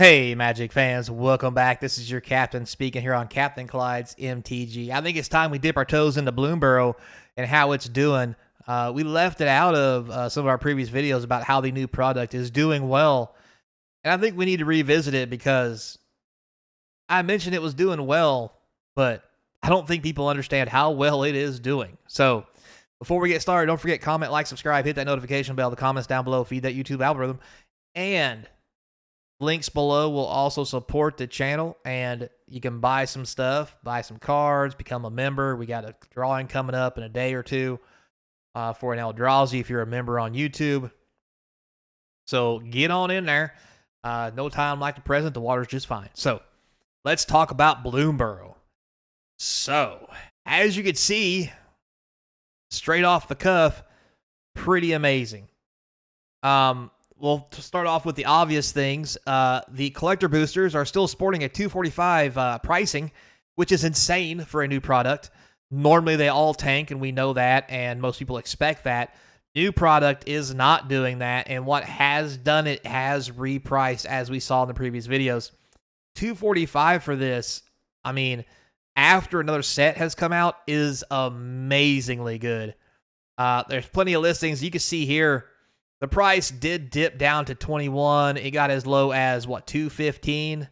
Hey, Magic fans, welcome back. This is your captain speaking here on Capnclydes MTG. I think it's time we dip our toes into Bloomburrow and how it's doing. We left it out of some of our previous videos about how the new product is doing well, and I think we need to revisit it because I mentioned it was doing well, but I don't think people understand how well it is doing. So before we get started, don't forget, comment, like, subscribe, hit that notification bell, the comments down below, feed that YouTube algorithm, and links below will also support the channel, and you can buy some stuff, buy some cards, become a member. We got a drawing coming up in a day or two for an Eldrazi if you're a member on YouTube. So get on in there. No time like the present. The water's just fine. So let's talk about Bloomburrow. So as you can see, straight off the cuff, pretty amazing. Well, to start off with the obvious things, the collector boosters are still sporting a $245 pricing, which is insane for a new product. Normally, they all tank, and we know that, and most people expect that. New product is not doing that, and what has done it has repriced, as we saw in the previous videos. $245 for this, I mean, after another set has come out, is amazingly good. There's plenty of listings. You can see here, the price did dip down to 21. It got as low as, what, 215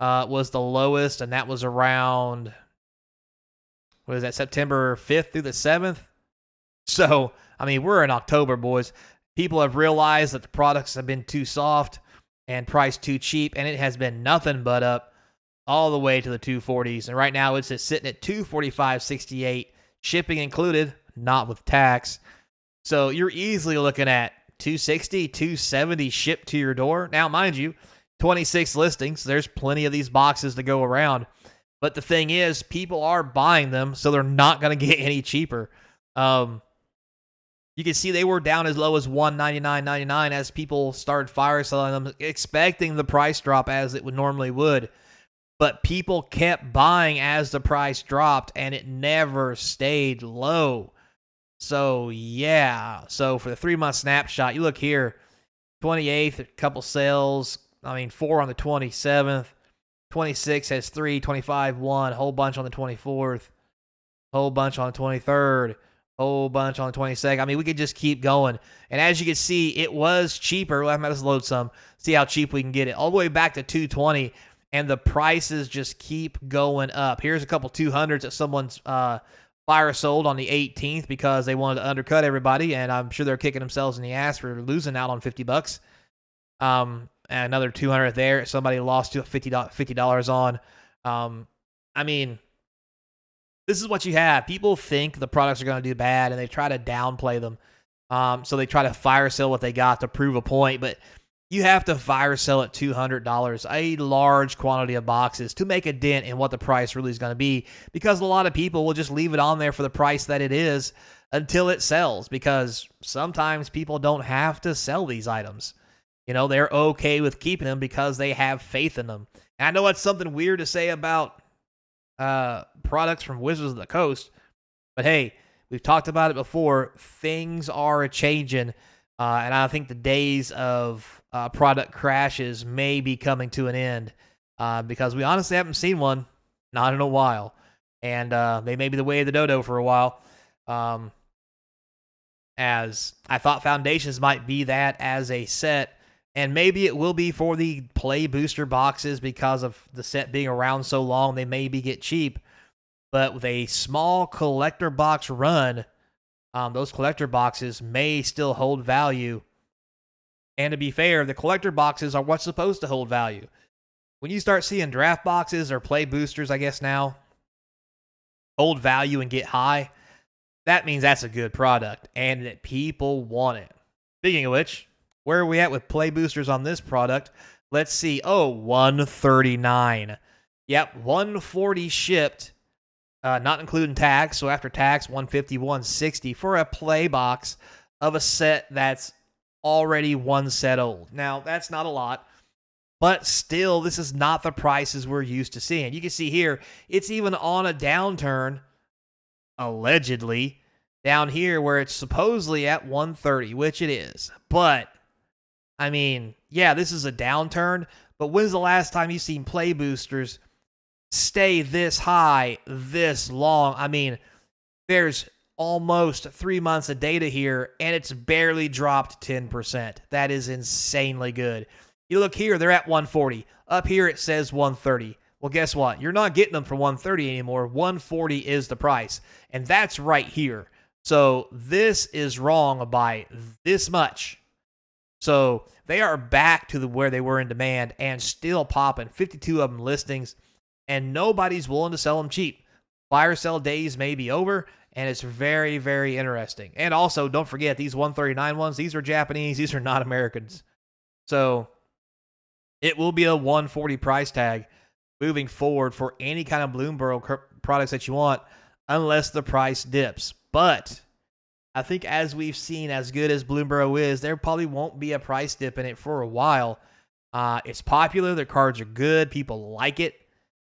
was the lowest, and that was around, what is that, September 5th through the 7th? So, I mean, we're in October, boys. People have realized that the products have been too soft and priced too cheap, and it has been nothing but up all the way to the 240s. And right now, it's just sitting at 245.68, shipping included, not with tax. So you're easily looking at 260, 270 shipped to your door. Now, mind you, 26 listings. There's plenty of these boxes to go around. But the thing is, people are buying them, so they're not going to get any cheaper. You can see they were down as low as $199.99 as people started fire selling them, expecting the price drop as it would normally would. But people kept buying as the price dropped, and it never stayed low. So, yeah. So, for the 3-month snapshot, you look here, 28th, a couple sales. I mean, 4 on the 27th. 26 has 3, 25, 1, whole bunch on the 24th. Whole bunch on the 23rd. Whole bunch on the 22nd. I mean, we could just keep going. And as you can see, it was cheaper. Let's load some. See how cheap we can get it. All the way back to 220, and the prices just keep going up. Here's a couple 200s that someone's fire sold on the 18th because they wanted to undercut everybody, and I'm sure they're kicking themselves in the ass for losing out on $50. And another 200 there. Somebody lost to $50 on. I mean, this is what you have. People think the products are going to do bad, and they try to downplay them. So they try to fire sell what they got to prove a point, but you have to fire sell at $200, a large quantity of boxes, to make a dent in what the price really is going to be, because a lot of people will just leave it on there for the price that it is until it sells, because sometimes people don't have to sell these items. You know, they're okay with keeping them because they have faith in them. And I know it's something weird to say about products from Wizards of the Coast, but hey, we've talked about it before. Things are changing, and I think the days of product crashes may be coming to an end, because we honestly haven't seen one, not in a while, and they may be the way of the dodo for a while, as I thought Foundations might be that as a set, and maybe it will be for the play booster boxes because of the set being around so long. They maybe get cheap, but with a small collector box run, those collector boxes may still hold value. And to be fair, the collector boxes are what's supposed to hold value. When you start seeing draft boxes or play boosters, I guess now, hold value and get high, that means that's a good product and that people want it. Speaking of which, where are we at with play boosters on this product? Let's see. Oh, 139. Yep, 140 shipped, not including tax. So after tax, 150, 160 for a play box of a set that's already one set old. Now, that's not a lot, but still, this is not the prices we're used to seeing. You can see here, it's even on a downturn, allegedly, down here where it's supposedly at 130, which it is. But I mean, yeah, this is a downturn, but when's the last time you've seen play boosters stay this high this long? I mean, there's almost 3 months of data here, and it's barely dropped 10%. That is insanely good. You look here, they're at 140. Up here, it says 130. Well, guess what? You're not getting them for 130 anymore. 140 is the price, and that's right here. So this is wrong by this much. So they are back to where they were in demand and still popping. 52 of them listings, and nobody's willing to sell them cheap. Fire sale days may be over, and it's very, very interesting. And also, don't forget, these 139 ones, these are Japanese. These are not Americans. So it will be a 140 price tag moving forward for any kind of Bloomburrow products that you want, unless the price dips. But I think as we've seen, as good as Bloomburrow is, there probably won't be a price dip in it for a while. It's popular. Their cards are good. People like it.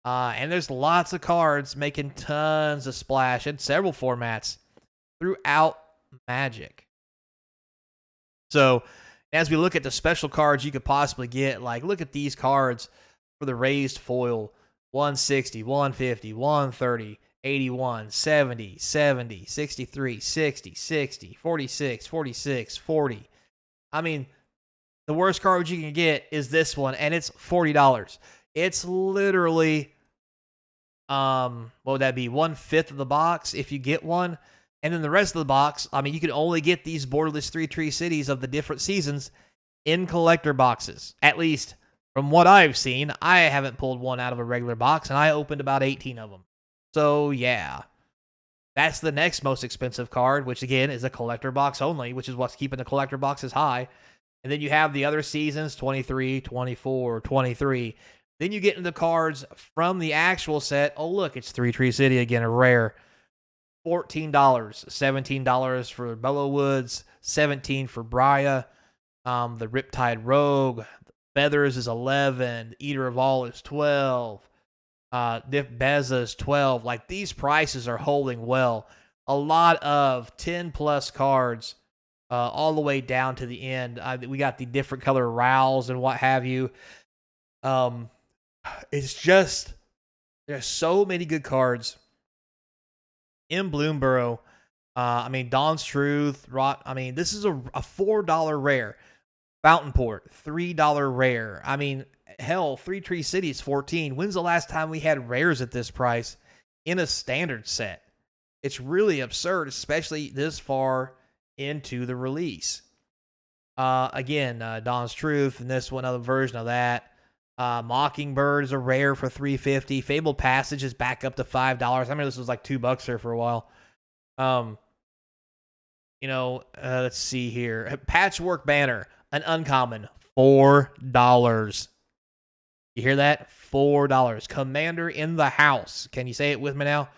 And there's lots of cards making tons of splash in several formats throughout Magic. So as we look at the special cards you could possibly get, like look at these cards for the raised foil: 160, 150, 130, 81, 70, 70, 63, 60, 60, 46, 46, 40. I mean, the worst card you can get is this one, and it's $40. It's literally, what would that be? 1/5 of the box if you get one. And then the rest of the box, I mean, you can only get these borderless 3-tree cities of the different seasons in collector boxes. At least from what I've seen. I haven't pulled one out of a regular box, and I opened about 18 of them. So, yeah. That's the next most expensive card, which again is a collector box only, which is what's keeping the collector boxes high. And then you have the other seasons, 23, 24, 23. Then you get into the cards from the actual set. Oh, look, it's 3-Tree City again, a rare. $14, $17 for Bellowwoods, $17 for Briar. The Riptide Rogue, Feathers is $11, Eater of All is $12, Dip Beza is $12. Like, these prices are holding well. A lot of 10+ cards, all the way down to the end. We got the different color Rowls and what have you. It's just, there's so many good cards in Bloomburrow. I mean, Dawn's Truth, I mean, this is a $4 rare. Fountain Port, $3 rare. I mean, hell, 3-Tree City is $14. When's the last time we had rares at this price in a standard set? It's really absurd, especially this far into the release. Again, Dawn's Truth, and this one other version of that. Mockingbird is a rare for $3.50. Fabled Passage is back up to $5. I remember this was like $2 there for a while. Let's see here. Patchwork Banner, an uncommon, $4. You hear that? $4. Commander in the House. Can you say it with me now?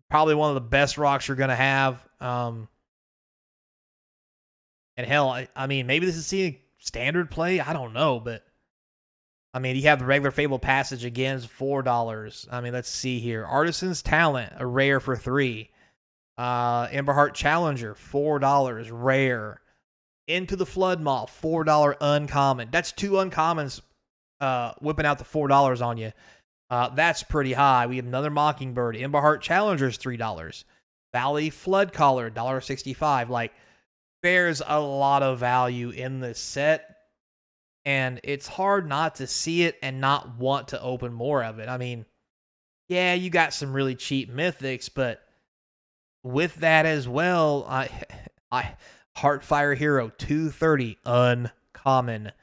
Probably one of the best rocks you're going to have. And hell, I mean, maybe this is seeing standard play. I don't know, but I mean, you have the regular Fabled Passage again, is $4. I mean, let's see here. Artisan's Talent, a rare for $3. Emberheart Challenger, $4, rare. Into the Flood Moth, $4 uncommon. That's 2 uncommons whipping out the $4 on you. That's pretty high. We have another Mockingbird. Emberheart Challenger is $3. Valley Flood Caller, $1.65. Like, there's a lot of value in this set. And it's hard not to see it and not want to open more of it. I mean, yeah, you got some really cheap mythics, but with that as well, Heartfire Hero, $2.30, uncommon.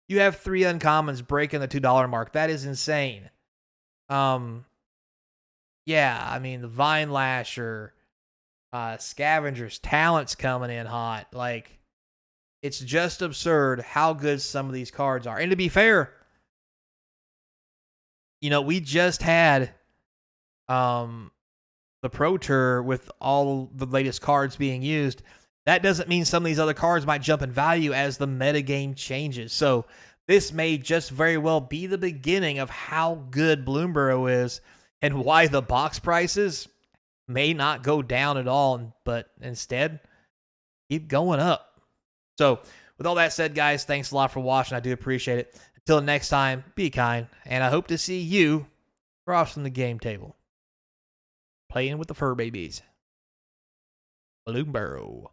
You have 3 uncommons breaking the $2 mark. That is insane. Yeah, I mean, the Vine Lasher, Scavenger's Talent's coming in hot. Like, it's just absurd how good some of these cards are. And to be fair, we just had the Pro Tour with all the latest cards being used. That doesn't mean some of these other cards might jump in value as the metagame changes. So this may just very well be the beginning of how good Bloomburrow is and why the box prices may not go down at all, but instead keep going up. So with all that said, guys, thanks a lot for watching. I do appreciate it. Until next time, be kind, and I hope to see you across from the game table, playing with the fur babies. Bloomburrow.